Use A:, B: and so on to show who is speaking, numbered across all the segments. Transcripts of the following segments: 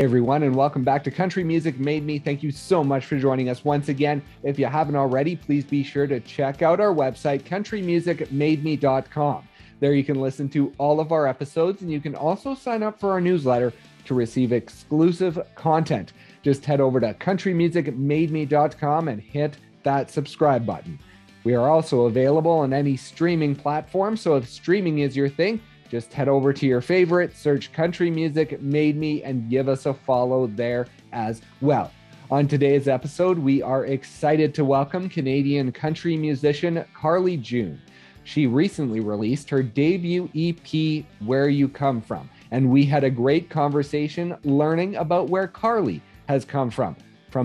A: Hey everyone, and welcome back to Country Music Made Me. Thank you so much for joining us once again. If you haven't already, please be sure to check out our website, countrymusicmademe.com. There you can listen to all of our episodes, and you can also sign up for our newsletter to receive exclusive content. Just head over to countrymusicmademe.com and hit that subscribe button. We are also available on any streaming platform, so if streaming is your thing, just head over to your favorite, search Country Music Made Me, and give us a follow there as well. On today's episode, we are excited to welcome Canadian country musician Karli June. She recently released her debut EP, Where You Come From, and we had a great conversation learning about where Karli has come from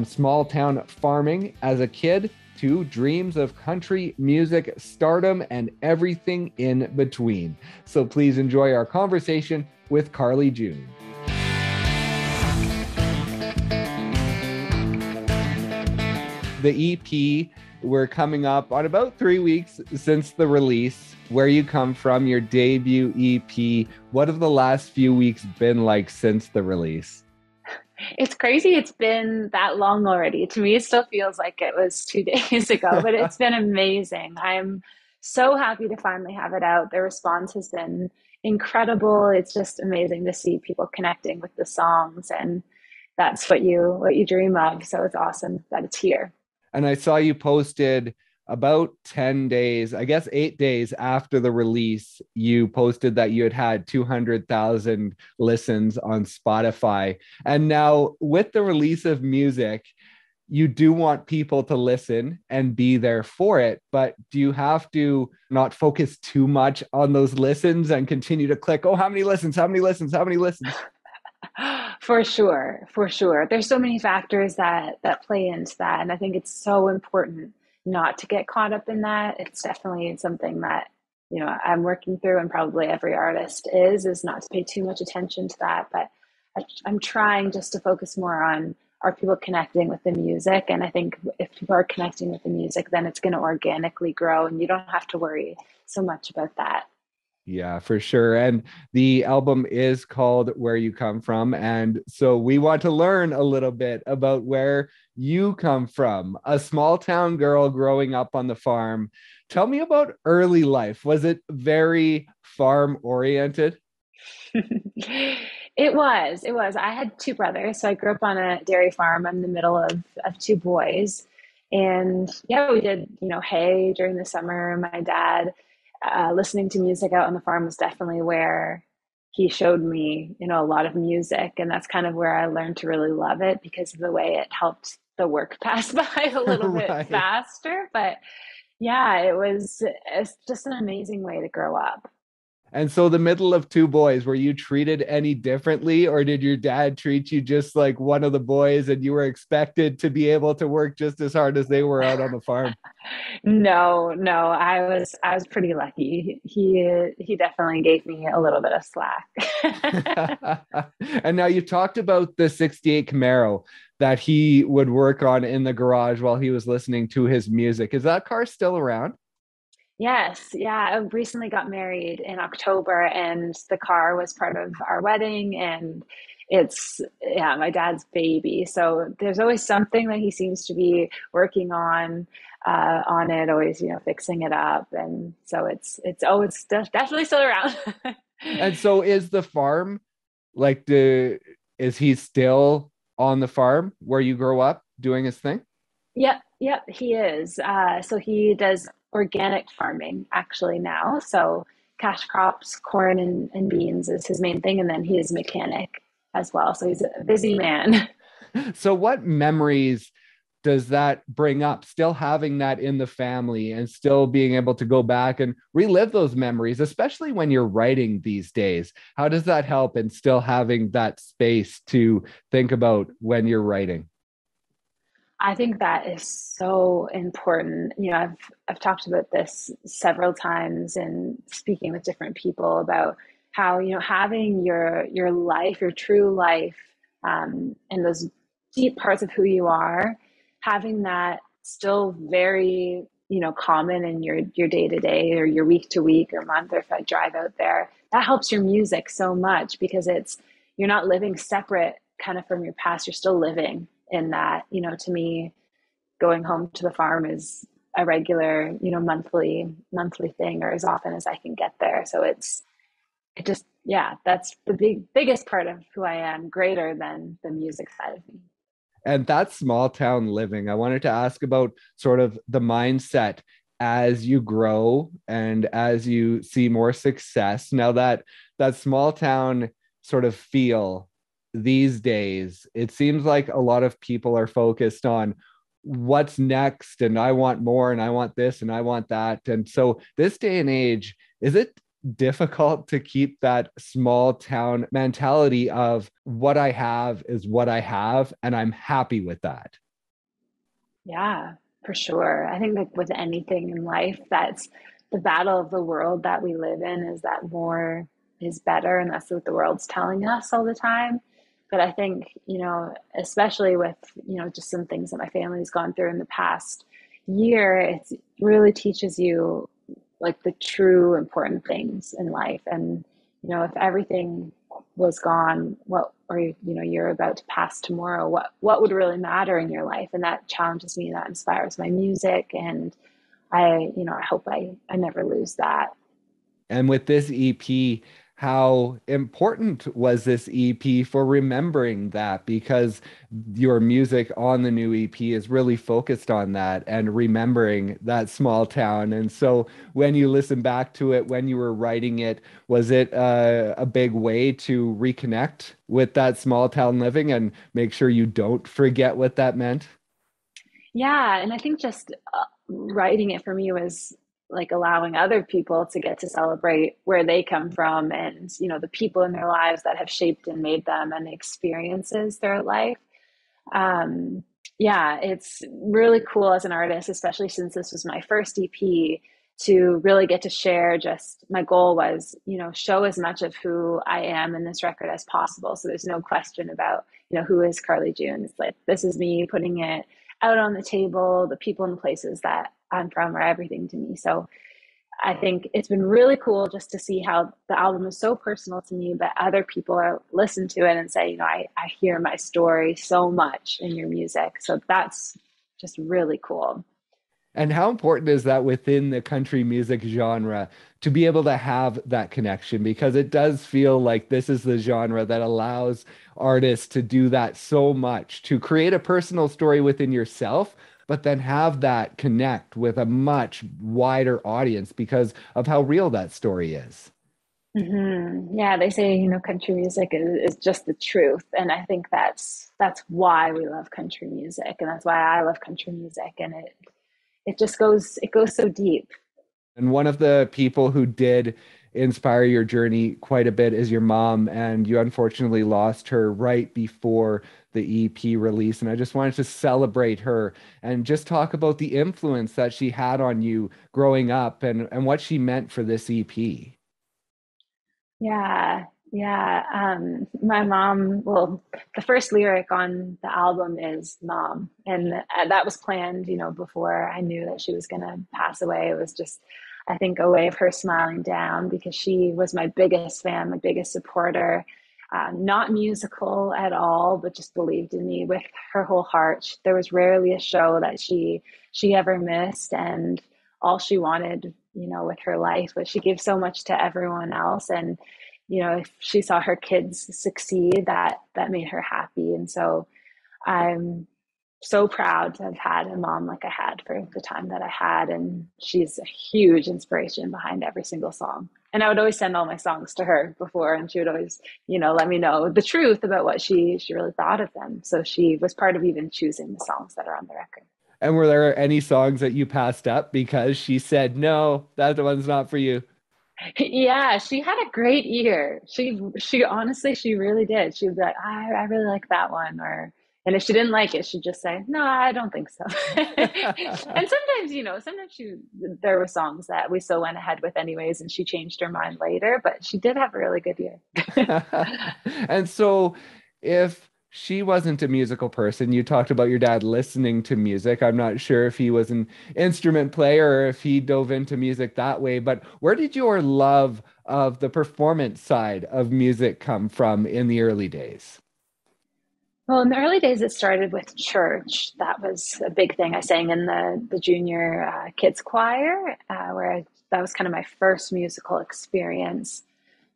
A: small town farming as a kid to dreams of country music stardom and everything in between. So please enjoy our conversation with Karli June. The EP, we're coming up on about 3 weeks since the release. Where You Come From, your debut EP. What have the last few weeks been like since the release?
B: It's crazy. It's been that long already. To me, it still feels like it was 2 days ago, but it's been amazing. I'm so happy to finally have it out. The response has been incredible. It's just amazing to see people connecting with the songs, and that's what you dream of. So it's awesome that it's here.
A: And I saw you posted about 10 days, I guess 8 days after the release, you posted that you had had 200,000 listens on Spotify. And now with the release of music, you do want people to listen and be there for it, but do you have to not focus too much on those listens and continue to click, oh, how many listens, how many listens, how many listens?
B: For sure. There's so many factors that play into that. And I think it's so important not to get caught up in that. It's definitely something that, I'm working through, and probably every artist is not to pay too much attention to that. But I'm trying just to focus more on, are people connecting with the music? And I think if people are connecting with the music, then it's going to organically grow, and you don't have to worry so much about that.
A: Yeah, for sure. And the album is called Where You Come From. And so we want to learn a little bit about where you come from, a small town girl growing up on the farm. Tell me about early life. Was it very farm oriented?
B: It was. I had two brothers. So I grew up on a dairy farm. I'm the middle of two boys. And yeah, we did, hay during the summer. My dad, listening to music out on the farm was definitely where he showed me, a lot of music. And that's kind of where I learned to really love it, because of the way it helped the work pass by a little
A: Right.
B: bit faster. But yeah, it's just an amazing way to grow up.
A: And so the middle of two boys, were you treated any differently, or did your dad treat you just like one of the boys and you were expected to be able to work just as hard as they were out on the farm?
B: No, I was pretty lucky. He definitely gave me a little bit of slack.
A: And now you talked about the 68 Camaro that he would work on in the garage while he was listening to his music. Is that car still around?
B: Yes, yeah. I recently got married in October, and the car was part of our wedding, and it's, yeah, my dad's baby. So there's always something that he seems to be working on it, always, fixing it up. And so it's definitely still around.
A: And so is the farm, is he still on the farm where you grow up doing his thing?
B: Yep, he is. So he does organic farming actually now. So cash crops, corn and beans is his main thing. And then he is a mechanic as well. So he's a busy man.
A: So what memories does that bring up? Still having that in the family and still being able to go back and relive those memories, especially when you're writing these days. How does that help in still having that space to think about when you're writing?
B: I think that is so important. I've talked about this several times in speaking with different people about how, having your life, your true life, and those deep parts of who you are, having that still very, common in your day to day or your week to week or month, or if I drive out there, that helps your music so much, because you're not living separate kind of from your past, you're still living in that. To me, going home to the farm is a regular, monthly thing, or as often as I can get there. So yeah, that's the biggest part of who I am, greater than the music side of me.
A: And that's small town living. I wanted to ask about sort of the mindset as you grow and as you see more success. Now that small town sort of feel these days, it seems like a lot of people are focused on what's next, and I want more, and I want this, and I want that. And so this day and age, is it difficult to keep that small town mentality of what I have is what I have, and I'm happy with that?
B: Yeah, for sure. I think like with anything in life, that's the battle of the world that we live in, is that more is better. And that's what the world's telling us all the time. But I think, especially with, just some things that my family's gone through in the past year, it really teaches you like the true important things in life. And, if everything was gone, you're about to pass tomorrow, what would really matter in your life? And that challenges me, that inspires my music. And I hope I never lose that.
A: And with this EP, how important was this EP for remembering that? Because your music on the new EP is really focused on that and remembering that small town. And so when you listen back to it, when you were writing it, was it a big way to reconnect with that small town living and make sure you don't forget what that meant?
B: Yeah, and I think just writing it for me was like allowing other people to get to celebrate where they come from, and the people in their lives that have shaped and made them, and the experiences throughout life. um, yeah, it's really cool as an artist, especially since this was my first EP, to really get to share. Just my goal was, show as much of who I am in this record as possible. So there's no question about, who is Karli June. It's like, this is me putting it out on the table. The people and the places that I'm from are everything to me. So I think it's been really cool just to see how the album is so personal to me, but other people are listen to it and say, I hear my story so much in your music. So that's just really cool.
A: And how important is that within the country music genre to be able to have that connection? Because it does feel like this is the genre that allows artists to do that so much, to create a personal story within yourself, but then have that connect with a much wider audience because of how real that story is.
B: Yeah, they say, country music is just the truth. And I think that's why we love country music. And that's why I love country music. And it goes so deep.
A: And one of the people who did inspire your journey quite a bit is your mom, and you unfortunately lost her right before the EP release. And I just wanted to celebrate her and just talk about the influence that she had on you growing up and what she meant for this EP.
B: Yeah, yeah. My mom, well, the first lyric on the album is mom. And that was planned, before I knew that she was going to pass away. It was just, I think, a way of her smiling down, because she was my biggest fan, my biggest supporter. Not musical at all, but just believed in me with her whole heart. There was rarely a show that she ever missed, and all she wanted, with her life was she gave so much to everyone else. And if she saw her kids succeed, that made her happy. And so I'm so proud to have had a mom like I had for the time that I had. And she's a huge inspiration behind every single song. And I would always send all my songs to her before, and she would always, let me know the truth about what she really thought of them. So she was part of even choosing the songs that are on the record.
A: And were there any songs that you passed up because she said, no, that one's not for you?
B: Yeah, she had a great ear. She honestly, she really did. She would be like, I really like that one, and if she didn't like it, she'd just say, no, I don't think so. And sometimes, there were songs that we still went ahead with anyways, and she changed her mind later, but she did have a really good ear.
A: And so, if she wasn't a musical person, you talked about your dad listening to music. I'm not sure if he was an instrument player or if he dove into music that way, but where did your love of the performance side of music come from in the early days?
B: Well, in the early days, it started with church. That was a big thing. I sang in the junior kids choir, that was kind of my first musical experience.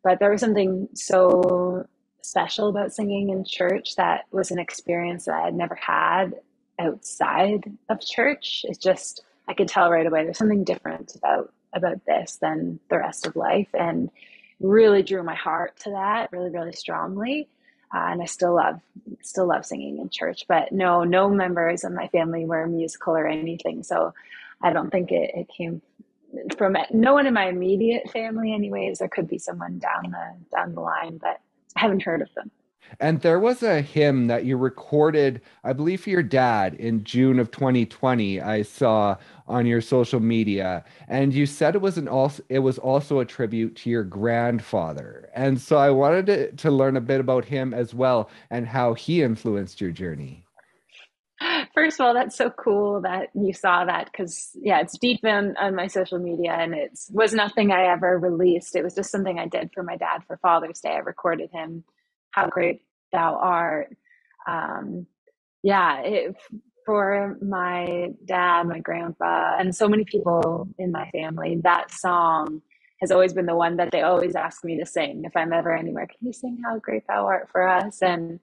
B: But there was something so special about singing in church that was an experience that I had never had outside of church. It's just, I could tell right away there's something different about this than the rest of life, and really drew my heart to that really, really strongly. And I still love singing in church, but no members of my family were musical or anything. So I don't think it came from it. No one in my immediate family anyways. There could be someone down the line, but I haven't heard of them.
A: And there was a hymn that you recorded, I believe, for your dad in June of 2020. I saw on your social media, and you said it was also a tribute to your grandfather. And so I wanted to learn a bit about him as well and how he influenced your journey.
B: First of all, that's so cool that you saw that, because yeah, it's deep on my social media, and it was nothing I ever released. It was just something I did for my dad for Father's Day. I recorded him, "How Great Thou Art." Um, yeah, for my dad, my grandpa, and so many people in my family, that song has always been the one that they always ask me to sing if I'm ever anywhere. Can you sing "How Great Thou Art" for us? And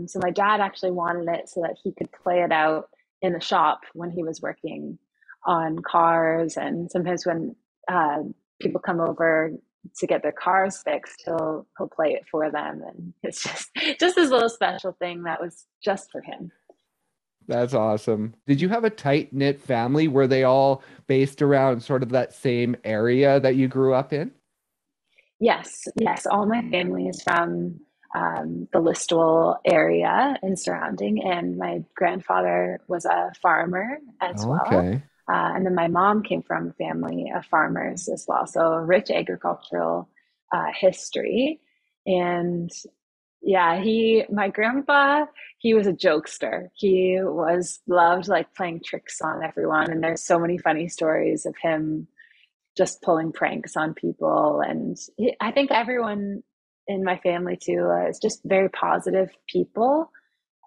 B: so my dad actually wanted it so that he could play it out in the shop when he was working on cars, and sometimes when people come over to get their cars fixed, he'll play it for them, and it's just this little special thing that was just for him.
A: That's awesome. Did you have a tight-knit family? Were they all based around sort of that same area that you grew up in?
B: Yes, yes. All my family is from the Listowel area and surrounding, and my grandfather was a farmer as well.
A: Okay.
B: And then my mom came from a family of farmers as well, so a rich agricultural history. And yeah, my grandpa, he was a jokester. He was loved like playing tricks on everyone, and there's so many funny stories of him just pulling pranks on people. And I think everyone in my family too is just very positive people.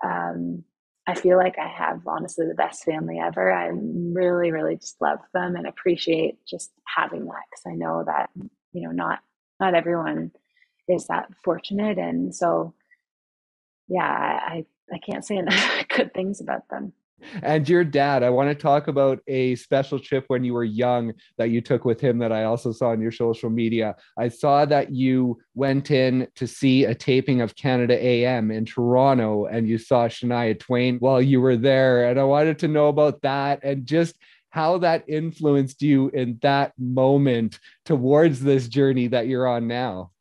B: Um, I feel like I have honestly the best family ever. I really, really just love them and appreciate just having that, because I know that not everyone is that fortunate, and so yeah, I can't say enough good things about them.
A: And your dad, I want to talk about a special trip when you were young that you took with him that I also saw on your social media. I saw that you went in to see a taping of Canada AM in Toronto, and you saw Shania Twain while you were there. And I wanted to know about that and just how that influenced you in that moment towards this journey that you're on now.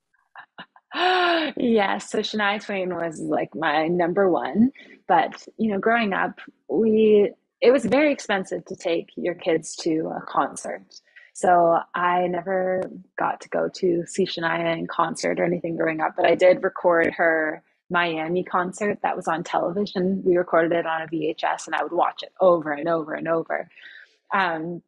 B: Yes, so Shania Twain was like my number one. But growing up, we it was very expensive to take your kids to a concert. So I never got to go to see Shania in concert or anything growing up, but I did record her Miami concert that was on television. We recorded it on a VHS, and I would watch it over and over and over. Um,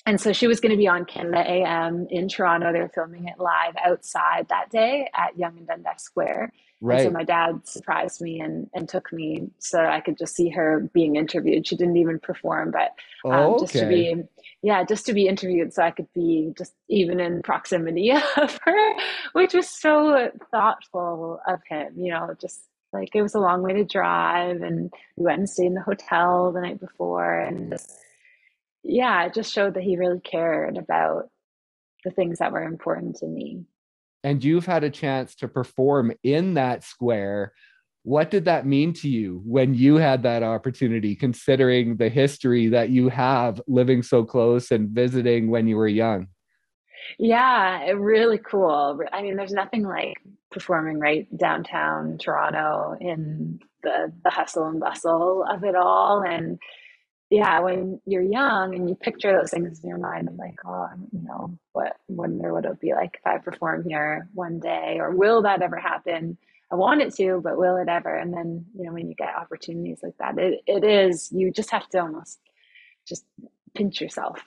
B: and so she was going to be on Canada AM in Toronto. They were filming it live outside that day at Yonge and Dundas Square. And so
A: Right.
B: my dad surprised me and took me so I could just see her being interviewed. She didn't even perform, but
A: Oh,
B: just to
A: okay.
B: be, yeah, just to be interviewed so I could be just even in proximity of her, which was so thoughtful of him, just like it was a long way to drive, and we went and stayed in the hotel the night before, and just, yeah, it just showed that he really cared about the things that were important to me.
A: And you've had a chance to perform in that square. What did that mean to you when you had that opportunity, considering the history that you have living so close and visiting when you were young?
B: Yeah, really cool. I mean, there's nothing like performing right downtown Toronto in the hustle and bustle of it all. And yeah, when you're young and you picture those things in your mind, I'm like, oh, what wonder what it would be like if I perform here one day, or will that ever happen? I want it to, but will it ever? And then, when you get opportunities like that, it is, you just have to almost just pinch yourself.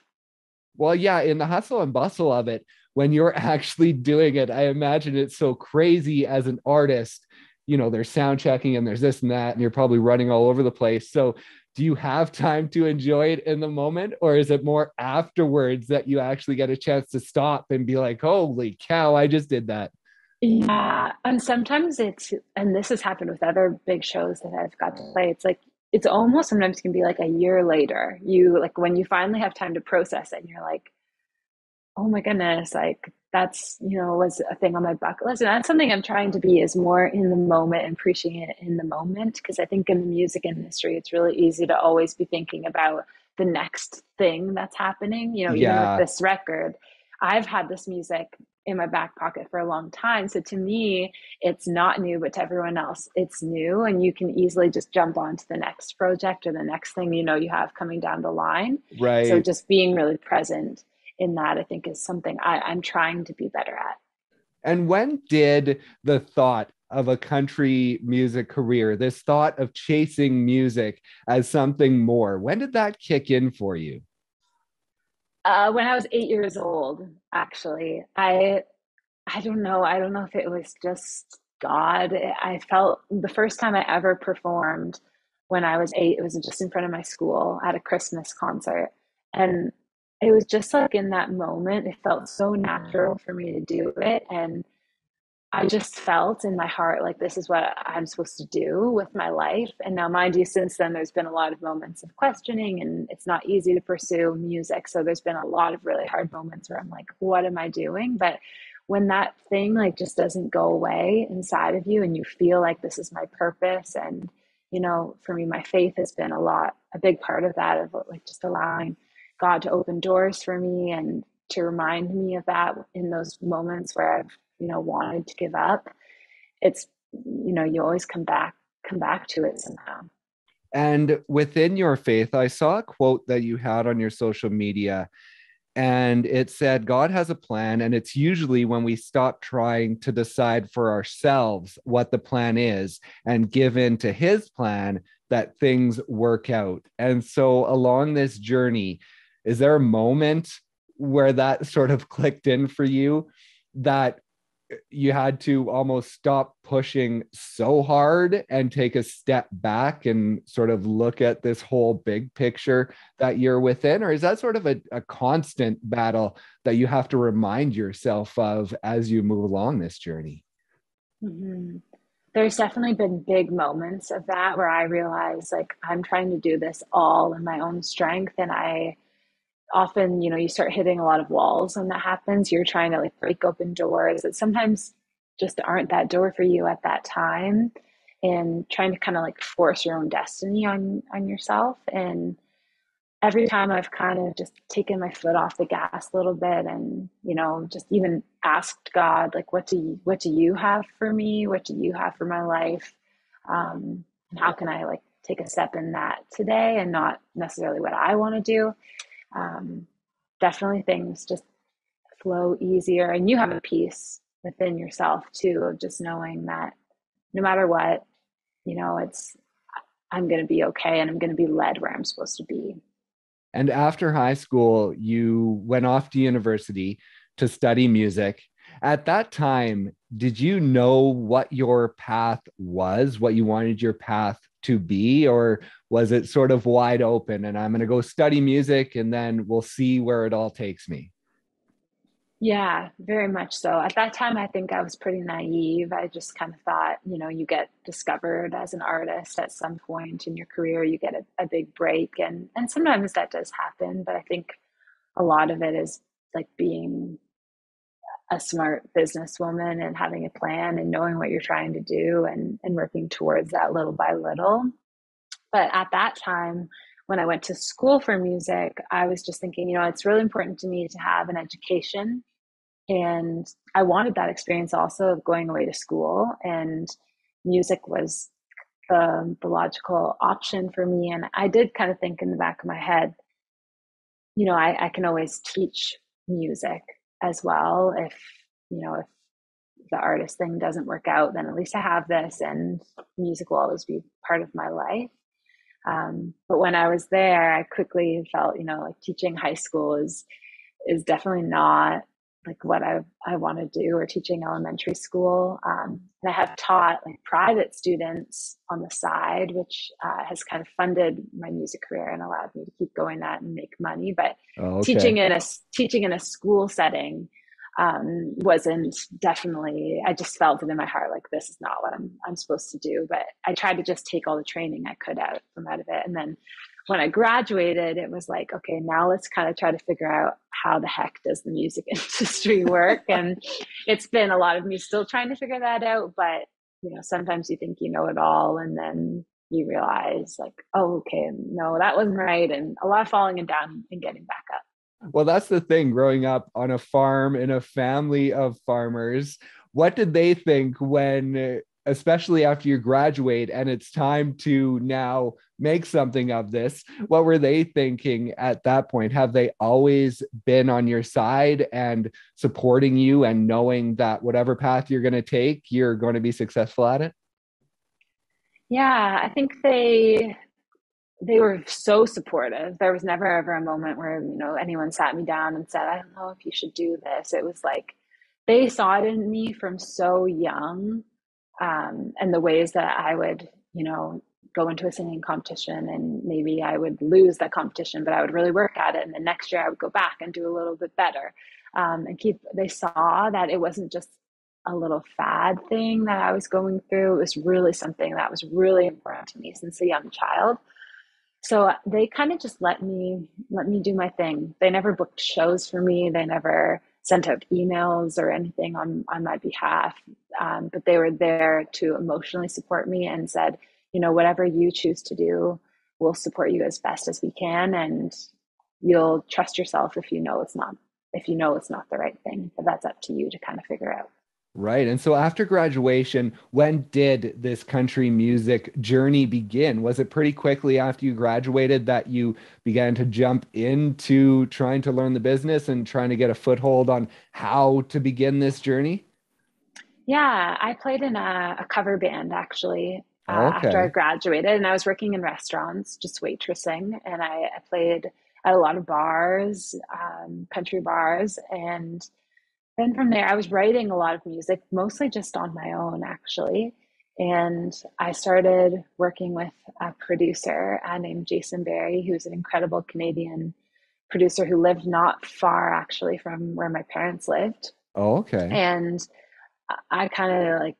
A: Well, yeah, in the hustle and bustle of it, when you're actually doing it, I imagine it's so crazy as an artist there's sound checking and there's this and that, and you're probably running all over the place. So do you have time to enjoy it in the moment, or is it more afterwards that you actually get a chance to stop and be like, holy cow, I just did that?
B: Yeah, and sometimes and this has happened with other big shows that I've got to play. It's like it's almost sometimes can be like a year later. You like when you finally have time to process it, and you're like, oh my goodness, like that's, was a thing on my bucket list. And that's something I'm trying to be is more in the moment and appreciating it in the moment. Because I think in the music industry, it's really easy to always be thinking about the next thing that's happening. Even with
A: Yeah,
B: this record, I've had this music in my back pocket for a long time. So to me, it's not new, but to everyone else, it's new. And you can easily just jump on to the next project or the next thing you have coming down the line. So
A: right.
B: just being really present in that, I think, is something I'm trying to be better at.
A: And when did the thought of a country music career, this thought of chasing music as something more, when did that kick in for you?
B: When I was 8 years old, actually, I don't know. I don't know if it was just God. I felt the first time I ever performed when I was 8, it was just in front of my school at a Christmas concert. And it was just like in that moment, it felt so natural for me to do it. And I just felt in my heart like this is what I'm supposed to do with my life. And now, mind you, since then, there's been a lot of moments of questioning, and it's not easy to pursue music. So there's been a lot of really hard moments where I'm like, what am I doing? But when that thing like just doesn't go away inside of you and you feel like this is my purpose, and for me, my faith has been a big part of that, of like just allowing God to open doors for me and to remind me of that in those moments where I've wanted to give up. It's you always come back to it somehow.
A: And within your faith, I saw a quote that you had on your social media, and it said, God has a plan, and it's usually when we stop trying to decide for ourselves what the plan is and give in to his plan that things work out. And so, along this journey, is there a moment where that sort of clicked in for you, that you had to almost stop pushing so hard and take a step back and sort of look at this whole big picture that you're within? Or is that sort of a constant battle that you have to remind yourself of as you move along this journey?
B: Hmm. There's definitely been big moments of that where I realize like I'm trying to do this all in my own strength, and I often, you start hitting a lot of walls when that happens. You're trying to like break open doors that sometimes just aren't that door for you at that time, and trying to kind of like force your own destiny on yourself. And every time I've kind of just taken my foot off the gas a little bit, and just even asked God, like, what do you have for me? What do you have for my life? And how can I like take a step in that today, and not necessarily what I want to do? um, Definitely things just flow easier, and you have a peace within yourself too of just knowing that no matter what, it's I'm going to be okay, and I'm going to be led where I'm supposed to be.
A: And after high school, you went off to university to study music. At that time, did you know what your path was, what you wanted your path to be? Or was it sort of wide open and I'm going to go study music and then we'll see where it all takes me?
B: Yeah, very much so. At that time, I think I was pretty naive. I just kind of thought, you get discovered as an artist at some point in your career, you get a big break, and sometimes that does happen. But I think a lot of it is like being a smart businesswoman and having a plan and knowing what you're trying to do, and working towards that little by little. But at that time, when I went to school for music, I was just thinking, it's really important to me to have an education. And I wanted that experience also of going away to school, and music was the logical option for me. And I did kind of think in the back of my head, I can always teach music as well. If the artist thing doesn't work out, then at least I have this, and music will always be part of my life. But when I was there, I quickly felt, like teaching high school is definitely not like what I want to do, or teaching elementary school. And I have taught like private students on the side, which has kind of funded my music career and allowed me to keep going that and make money. But
A: Oh,
B: teaching
A: okay.
B: in a teaching in a school setting wasn't definitely. I just felt it in my heart like this is not what I'm supposed to do. But I tried to just take all the training I could out of it, and then when I graduated, it was like, okay, now let's kind of try to figure out how the heck does the music industry work? And it's been a lot of me still trying to figure that out. But, sometimes you think you know it all, and then you realize like, oh, okay, no, that wasn't right. And a lot of falling and down and getting back up.
A: Well, that's the thing, growing up on a farm in a family of farmers. What did they think when, especially after you graduate and it's time to now make something of this? What were they thinking at that point? Have they always been on your side and supporting you and knowing that whatever path you're going to take, you're going to be successful at it?
B: Yeah, I think they were so supportive. There was never ever a moment where, anyone sat me down and said, I don't know if you should do this. It was like they saw it in me from so young, and the ways that I would, go into a singing competition and maybe I would lose that competition, but I would really work at it. And the next year I would go back and do a little bit better. They saw that it wasn't just a little fad thing that I was going through. It was really something that was really important to me since a young child. So they kind of just let me do my thing. They never booked shows for me. They never sent out emails or anything on my behalf. But they were there to emotionally support me and said, whatever you choose to do, we'll support you as best as we can. And you'll trust yourself if you know it's not the right thing. But that's up to you to kind of figure out.
A: Right. And so after graduation, when did this country music journey begin? Was it pretty quickly after you graduated that you began to jump into trying to learn the business and trying to get a foothold on how to begin this journey?
B: Yeah, I played in a cover band actually after I
A: Okay.
B: graduated, and I was working in restaurants, just waitressing, and I played at a lot of bars, country bars, and then from there, I was writing a lot of music, mostly just on my own, actually. And I started working with a producer named Jason Barry, who's an incredible Canadian producer who lived not far, actually, from where my parents lived.
A: Okay.
B: And I kind of like,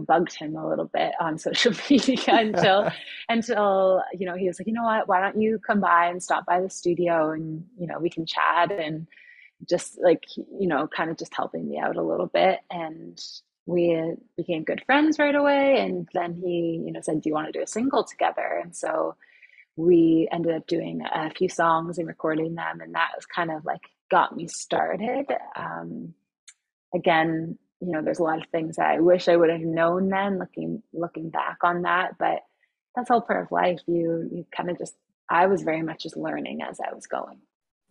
B: bugged him a little bit on social media until he was like, you know what, why don't you come by and stop by the studio and, we can chat and just like, kind of just helping me out a little bit. And we became good friends right away. And then he, said, do you want to do a single together? And so we ended up doing a few songs and recording them. And that was kind of like got me started. Again, there's a lot of things that I wish I would have known then, looking back on that, but that's all part of life. You kind of just, I was very much just learning as I was going.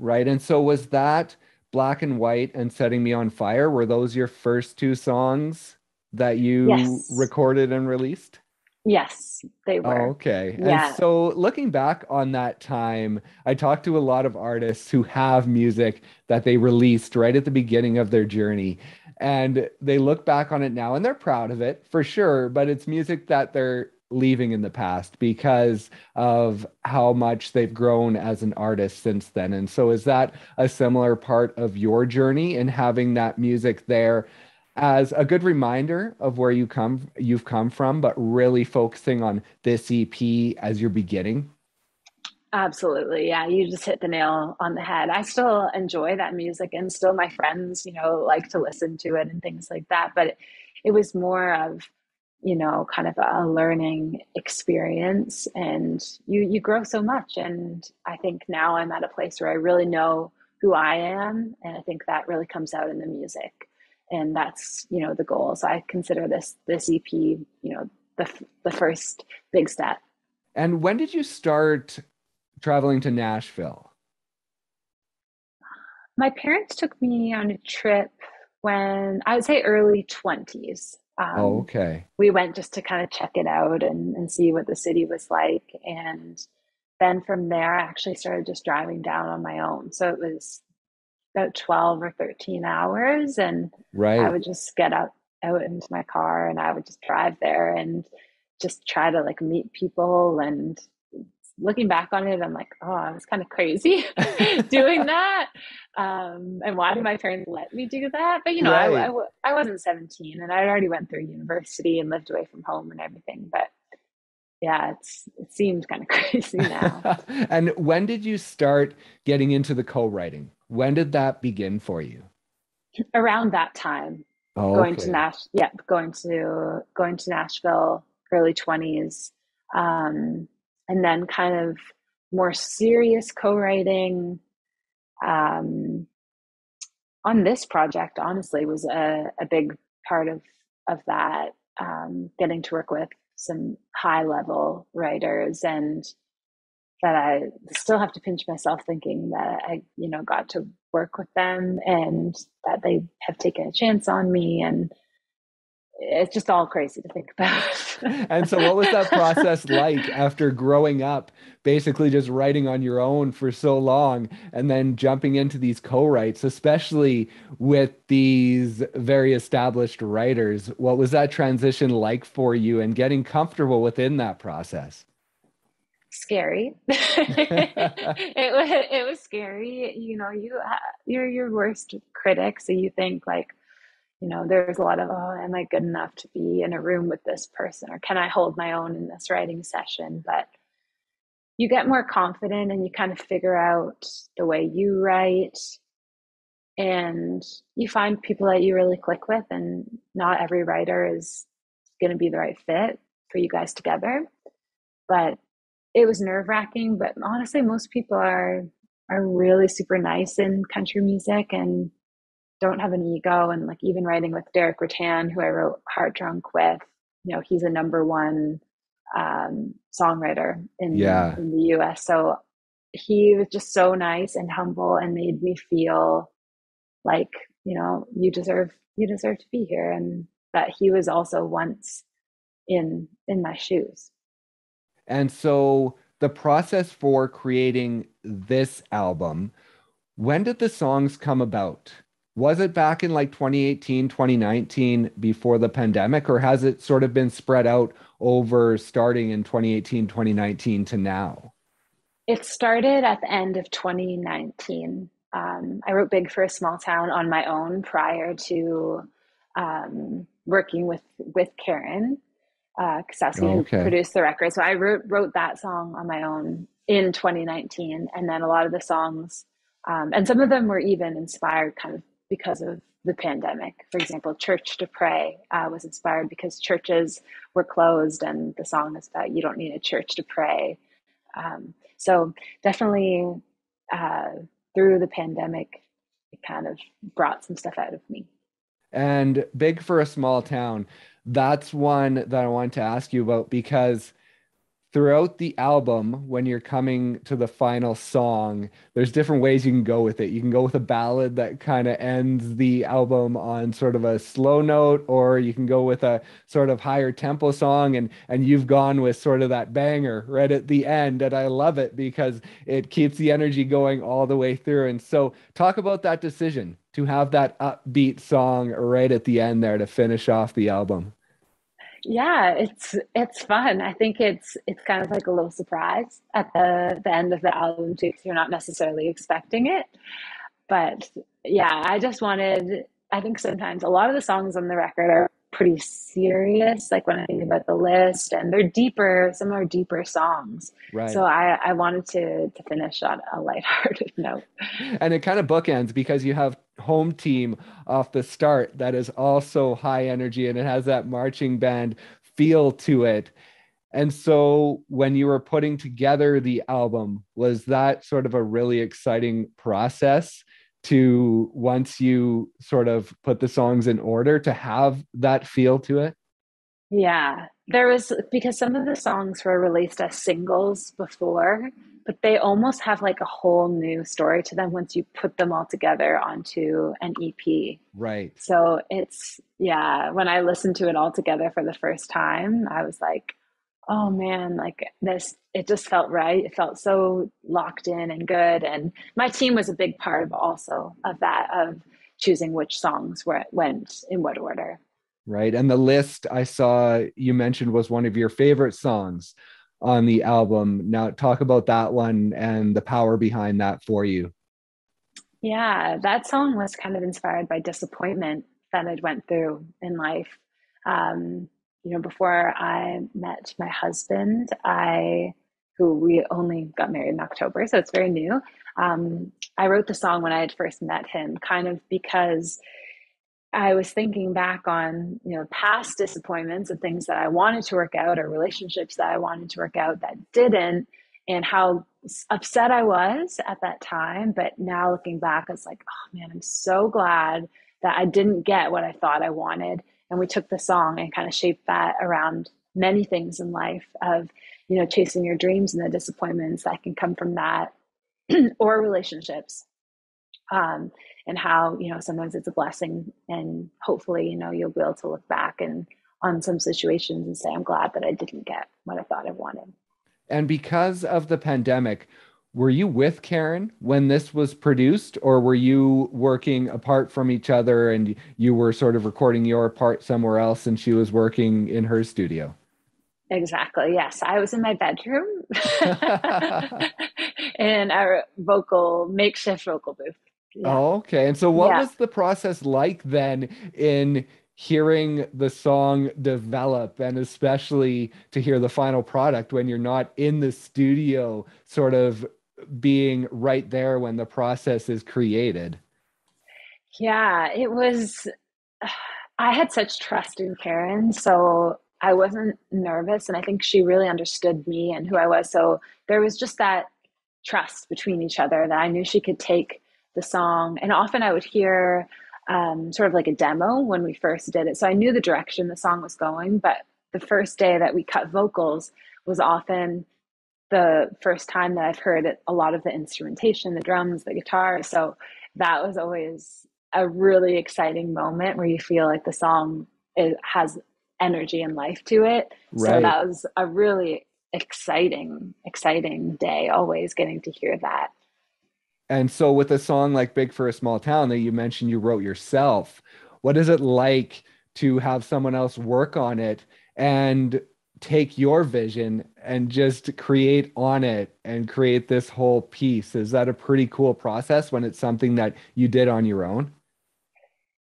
A: Right. And so was that Black and White and Setting Me on Fire? Were those your first two songs that you
B: Yes.
A: recorded and released?
B: Yes, they
A: Oh,
B: were.
A: okay. And
B: Yeah.
A: so looking back on that time, I talked to a lot of artists who have music that they released right at the beginning of their journey. And they look back on it now and they're proud of it for sure, but it's music that they're leaving in the past because of how much they've grown as an artist since then. And so is that a similar part of your journey in having that music there as a good reminder of where you've come from, but really focusing on this EP as your beginning?
B: Absolutely. Yeah, you just hit the nail on the head. I still enjoy that music and still my friends, like to listen to it and things like that. But it was more of, kind of a learning experience and you grow so much. And I think now I'm at a place where I really know who I am. And I think that really comes out in the music. And that's, the goal. So I consider this EP, the first big step.
A: And when did you start traveling to Nashville?
B: My parents took me on a trip when I would say early 20s.
A: Oh, okay.
B: We went just to kind of check it out and see what the city was like. And then from there, I actually started just driving down on my own. So it was about 12 or 13 hours. And I
A: Right.
B: would just get out into my car and I would just drive there and just try to like meet people. And looking back on it, I'm like, oh, I was kind of crazy doing that. And why did my parents let me do that? But
A: Right.
B: I wasn't 17 and I already went through university and lived away from home and everything. But yeah, it seems kind of crazy now.
A: And when did you start getting into the co-writing? When did that begin for you?
B: Around that time,
A: Okay.
B: going to Nashville, early 20s, and then kind of more serious co-writing um, on this project. Honestly, was a big part of that. Getting to work with some high level writers, and that I still have to pinch myself thinking that I, got to work with them and that they have taken a chance on me. And it's just all crazy to think
A: And so what was that
B: about.
A: process like after growing up, basically just writing on your own for so long and then jumping into these co-writes, especially with these very established writers? What was that transition like for you and getting comfortable within that process?
B: Scary. It was scary. You're your worst critic, so you think like, there's a lot of, oh, am I good enough to be in a room with this person, or can I hold my own in this writing session? But you get more confident and you kind of figure out the way you write, and you find people that you really click with, and not every writer is going to be the right fit for you guys together. But it was nerve-wracking, but honestly most people are really super nice in country music and don't have an ego. And like even writing with Derek Ratan, who I wrote Heart Drunk with, he's a number one songwriter
A: Yeah.
B: in the US. So he was just so nice and humble and made me feel like, you deserve to be here, and that he was also once in my shoes.
A: And so the process for creating this album, when did the songs come about? Was it back in like 2018, 2019 before the pandemic, or has it sort of been spread out over starting in 2018, 2019 to now?
B: It started at the end of 2019. I wrote Big for a Small Town on my own prior to working with Karen Kosowski, who
A: Okay.
B: produced the record. So I wrote that song on my own in 2019, and then a lot of the songs, and some of them were even inspired kind of because of the pandemic. For example, "Church to Pray" was inspired because churches were closed, and the song is about you don't need a church to pray. So definitely uh, through the pandemic, it kind of brought some stuff out of me.
A: And Big for a Small Town, that's one that I wanted to ask you about because throughout the album, when you're coming to the final song, there's different ways you can go with it. You can go with a ballad that kind of ends the album on sort of a slow note, or you can go with a sort of higher tempo song, and you've gone with sort of that banger right at the end. And I love it because it keeps the energy going all the way through. And so talk about that decision to have that upbeat song right at the end there to finish off the album.
B: Yeah, it's fun. I think it's kind of like a little surprise at the end of the album too, because you're not necessarily expecting it. But yeah, I just wanted, I think sometimes a lot of the songs on the record are pretty serious, like when I think about the list, and they're deeper, some are deeper songs. So
A: Right.
B: I wanted to finish on a lighthearted note.
A: And it kind of bookends because you have home team off the start that is also high energy and it has that marching band feel to it. And so when you were putting together the album, was that sort of a really exciting process to once you sort of put the songs in order to have that feel to it?
B: Yeah, there was, because some of the songs were released as singles before, but they almost have like a whole new story to them once you put them all together onto an EP.
A: Right.
B: So yeah, when I listened to it all together for the first time, I was like, oh man, like this, it just felt right. It felt so locked in and good. And my team was a big part of also of that, of choosing which songs where it went in what order.
A: Right. And the list I saw you mentioned was one of your favorite songs on the album. Now, talk about that one and the power behind that for you.
B: Yeah, that song was kind of inspired by disappointment that I'd went through in life. Um, Before I met my husband, who we only got married in October, so it's very new. I wrote the song when I had first met him, kind of because I was thinking back on, past disappointments of things that I wanted to work out or relationships that I wanted to work out that didn't, and how upset I was at that time. But now looking back, it's like, oh man, I'm so glad that I didn't get what I thought I wanted. And we took the song and kind of shaped that around many things in life of, chasing your dreams and the disappointments that can come from that, or relationships. And how, sometimes it's a blessing, and hopefully, you'll be able to look back and on some situations and say, I'm glad that I didn't get what I thought I wanted.
A: And because of the pandemic, were you with Karen when this was produced, or were you working apart from each other and you were sort of recording your part somewhere else and she was working in her studio?
B: Exactly. Yes. I was in my bedroom in our makeshift vocal booth. Yeah.
A: Oh, okay. And so what
B: Yeah.
A: was the process like then in hearing the song develop, and especially to hear the final product when you're not in the studio, sort of being right there when the process is created?
B: Yeah. I had such trust in Karen. So I wasn't nervous. And I think she really understood me and who I was. So there was just that trust between each other that I knew she could take the song. And often I would hear sort of like a demo when we first did it. So I knew the direction the song was going. But the first day that we cut vocals was often the first time that I've heard it, a lot of the instrumentation, the drums, the guitar. So that was always a really exciting moment where you feel like the song has energy and life to it. So
A: Right.
B: that was a really exciting day, always getting to hear that.
A: And so with a song like Big for a Small Town that you mentioned you wrote yourself, what is it like to have someone else work on it and take your vision and just create on it and create this whole piece? Is that a pretty cool process when it's something that you did on your own?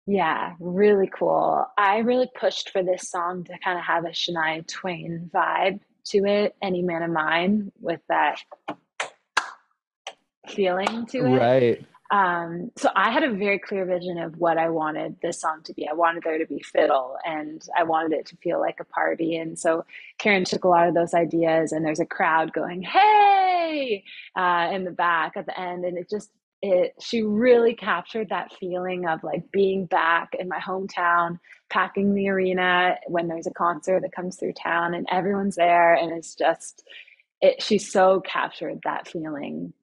B: Yeah, really cool. I really pushed for this song to kind of have a Shania Twain vibe to it, Any Man of Mine, with that feeling to it.
A: Right.
B: So I had a very clear vision of what I wanted this song to be. I wanted there to be fiddle, and I wanted it to feel like a party. And so Karen took a lot of those ideas, and there's a crowd going, "Hey!" In the back at the end, and she really captured that feeling of like being back in my hometown, packing the arena when there's a concert that comes through town, and everyone's there, and it's just it. She so captured that feeling.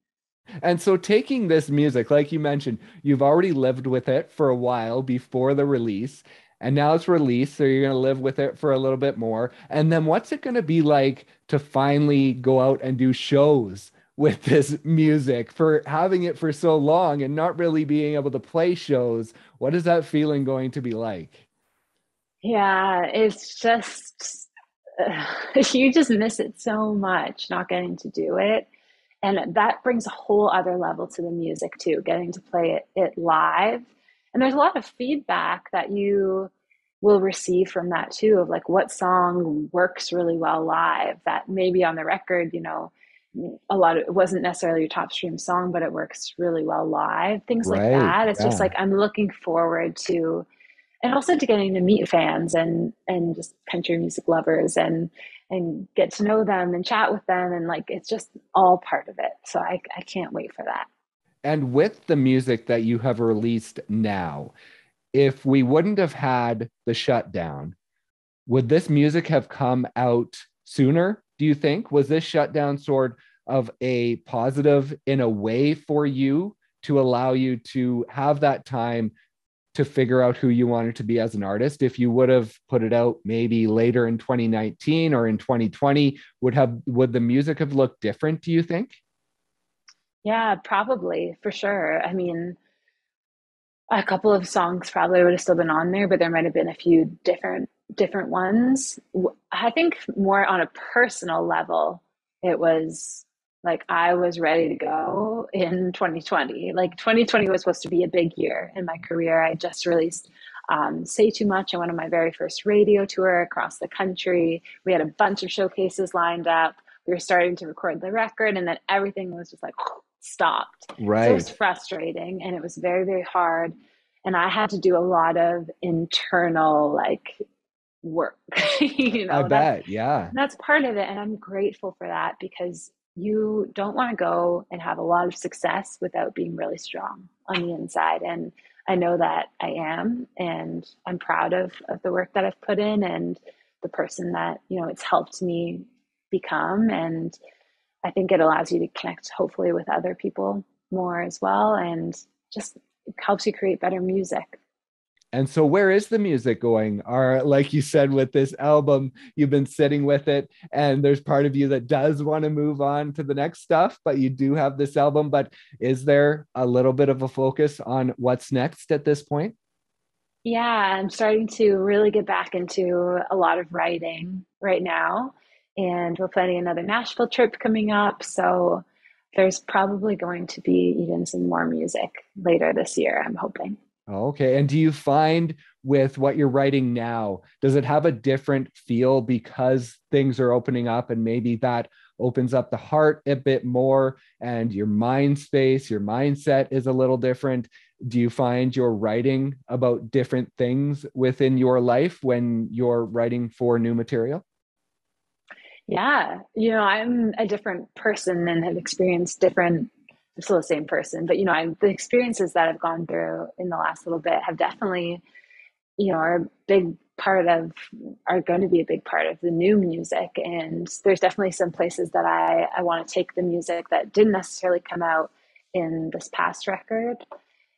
A: And so taking this music, like you mentioned, you've already lived with it for a while before the release, and now it's released, so you're going to live with it for a little bit more. And then what's it going to be like to finally go out and do shows with this music, for having it for so long and not really being able to play shows? What is that feeling going to be like?
B: Yeah, it's just you just miss it so much not getting to do it. And that brings a whole other level to the music too, getting to play it live. And there's a lot of feedback that you will receive from that too, of like what song works really well live that maybe on the record, it wasn't necessarily your top stream song, but it works really well live. Things like
A: Right.
B: that. It's just
A: Yeah.
B: like I'm looking forward to, and also to getting to meet fans and just country music lovers and get to know them and chat with them, and like it's just all part of it. So I can't wait for that.
A: And with the music that you have released now, if we wouldn't have had the shutdown, would this music have come out sooner, do you think? Was this shutdown sort of a positive in a way for you to allow you to have that time to figure out who you wanted to be as an artist? If you would have put it out maybe later in 2019 or in 2020, would the music have looked different, do you think?
B: Yeah, probably for sure. I mean, a couple of songs probably would have still been on there, but there might have been a few different ones. I think more on a personal level, it was like I was ready to go in 2020. Like 2020 was supposed to be a big year in my career. I just released Say Too Much. I went on my very first radio tour across the country. We had a bunch of showcases lined up. We were starting to record the record, and then everything was just like stopped. So it was
A: Right.
B: frustrating and it was very, very hard. And I had to do a lot of internal like work. you
A: I
B: know, that's
A: bet. Yeah.
B: that's part of it. And I'm grateful for that because you don't want to go and have a lot of success without being really strong on the inside. And I know that I am, and I'm proud of the work that I've put in and the person that, it's helped me become. And I think it allows you to connect hopefully with other people more as well, and just helps you create better music.
A: And so where is the music going? Are, like you said, with this album, you've been sitting with it, and there's part of you that does want to move on to the next stuff, but you do have this album. But is there a little bit of a focus on what's next at this point?
B: Yeah, I'm starting to really get back into a lot of writing right now, and we're planning another Nashville trip coming up. So there's probably going to be even some more music later this year, I'm hoping.
A: Okay. And do you find with what you're writing now, does it have a different feel because things are opening up and maybe that opens up the heart a bit more and your mind space, your mindset is a little different? Do you find you're writing about different things within your life when you're writing for new material?
B: Yeah, I'm a different person and have experienced different, I'm still the same person, but the experiences that I've gone through in the last little bit have definitely, are a big part of, are going to be a big part of the new music. And there's definitely some places that I want to take the music that didn't necessarily come out in this past record.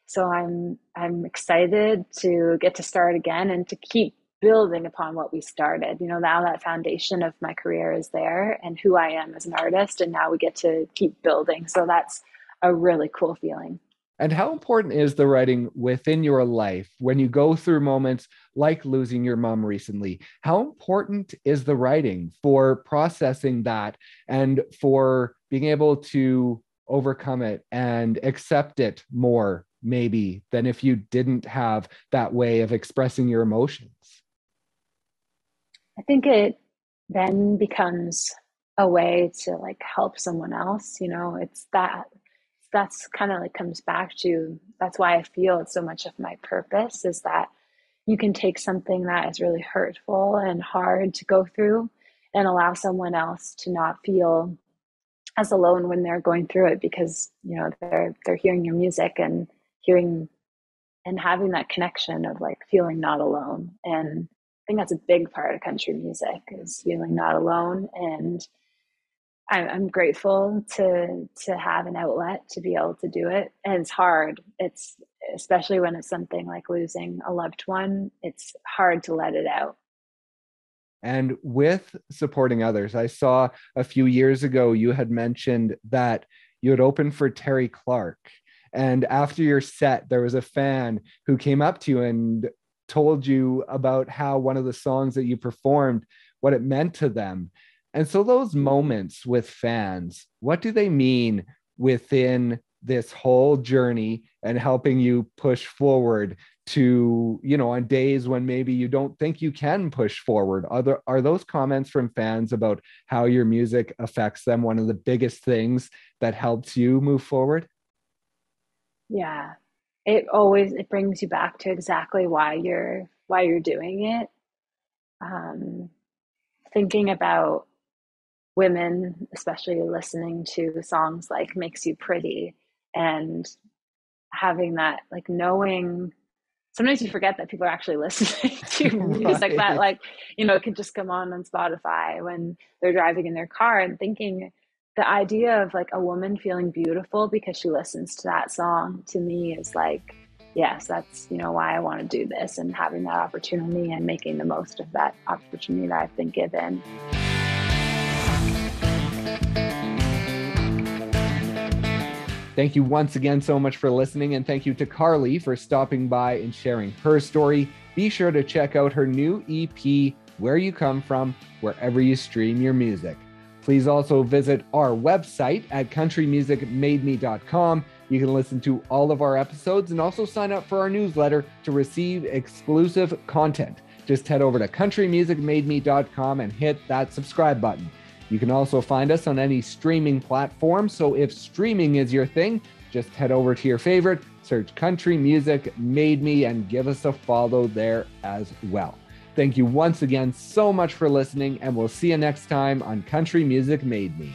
B: So I'm excited to get to start again and to keep building upon what we started. Now that foundation of my career is there and who I am as an artist, and now we get to keep building. So that's a really cool feeling.
A: And how important is the writing within your life when you go through moments like losing your mom recently? How important is the writing for processing that and for being able to overcome it and accept it more, maybe, than if you didn't have that way of expressing your emotions?
B: I think it then becomes a way to like help someone else. It's that's kind of like comes back to, that's why I feel it's so much of my purpose, is that you can take something that is really hurtful and hard to go through and allow someone else to not feel as alone when they're going through it, because they're hearing your music and hearing and having that connection of like feeling not alone. And I think that's a big part of country music, is feeling not alone. And I'm grateful to have an outlet to be able to do it. And it's hard. It's especially when it's something like losing a loved one. It's hard to let it out.
A: And with supporting others, I saw a few years ago you had mentioned that you had opened for Terry Clark. And after your set, there was a fan who came up to you and told you about how one of the songs that you performed, what it meant to them. And so those moments with fans, what do they mean within this whole journey and helping you push forward to, on days when maybe you don't think you can push forward? Are those comments from fans about how your music affects them one of the biggest things that helps you move forward?
B: Yeah. It brings you back to exactly why you're doing it. Um, Thinking about women, especially listening to songs like Makes You Pretty, and having that, like knowing, sometimes you forget that people are actually listening to music that
A: Right.
B: like, it could just come on Spotify when they're driving in their car, and thinking the idea of like a woman feeling beautiful because she listens to that song, to me is like yes, that's, why I want to do this, and having that opportunity and making the most of that opportunity that I've been given.
A: Thank you once again so much for listening, and thank you to Karli for stopping by and sharing her story. Be sure to check out her new EP, Where You Come From, wherever you stream your music. Please also visit our website at countrymusicmademe.com. You can listen to all of our episodes and also sign up for our newsletter to receive exclusive content. Just head over to countrymusicmademe.com and hit that subscribe button. You can also find us on any streaming platform. So if streaming is your thing, just head over to your favorite, search Country Music Made Me, and give us a follow there as well. Thank you once again so much for listening, and we'll see you next time on Country Music Made Me.